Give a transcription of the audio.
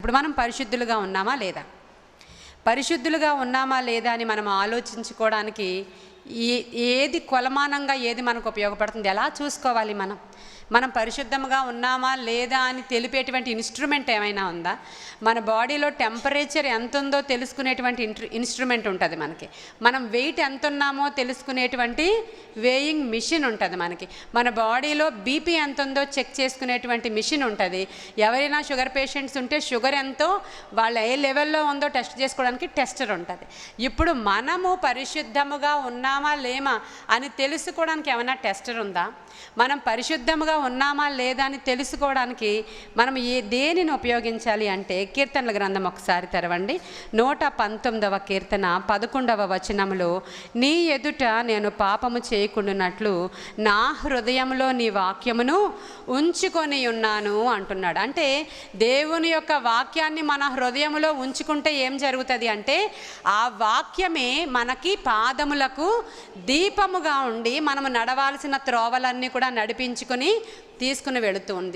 ఇప్పుడు మనం పరిశుద్ధులుగా ఉన్నామా లేదా, పరిశుద్ధులుగా ఉన్నామా లేదా అని మనం ఆలోచించుకోవడానికి ఏది కొలమానంగా ఏది మనకు ఉపయోగపడుతుంది, ఎలా చూసుకోవాలి, మనం పరిశుద్ధంగా ఉన్నామా లేదా అని తెలిపేటువంటి ఇన్స్ట్రుమెంట్ ఏమైనా ఉందా? మన బాడీలో టెంపరేచర్ ఎంత ఉందో తెలుసుకునేటువంటి ఇన్స్ట్రుమెంట్ ఉంటుంది మనకి. మనం వెయిట్ ఎంత ఉన్నామో తెలుసుకునేటువంటి వేయింగ్ మిషన్ ఉంటుంది మనకి. మన బాడీలో బీపీ ఎంత ఉందో చెక్ చేసుకునేటువంటి మిషన్ ఉంటుంది. ఎవరైనా షుగర్ పేషెంట్స్ ఉంటే షుగర్ ఎంతో వాళ్ళ ఏ లెవెల్లో ఉందో టెస్ట్ చేసుకోవడానికి టెస్టర్ ఉంటుంది. ఇప్పుడు మనము పరిశుద్ధముగా ఉన్నామా లేమా అని తెలుసుకోవడానికి ఏమైనా టెస్టర్ ఉందా? మనం పరిశుద్ధముగా ఉన్నామా లేదా అని తెలుసుకోవడానికి మనం దేనిని ఉపయోగించాలి అంటే కీర్తనల గ్రంథం ఒకసారి తెరవండి. 119వ కీర్తన 11వ వచనంలో, నీ ఎదుట నేను పాపము చేయకుండానట్లు నా హృదయంలో నీ వాక్యమును ఉంచుకొని ఉన్నాను అంటున్నాడు. అంటే దేవుని యొక్క వాక్యాన్ని మన హృదయంలో ఉంచుకుంటే ఏం జరుగుతుంది అంటే ఆ వాక్యమే మనకి పాదములకు దీపముగా ఉండి మనము నడవాల్సిన త్రోవలన్నీ కూడా నడిపించుకొని తీసుకుని వెళుతూ ఉంది.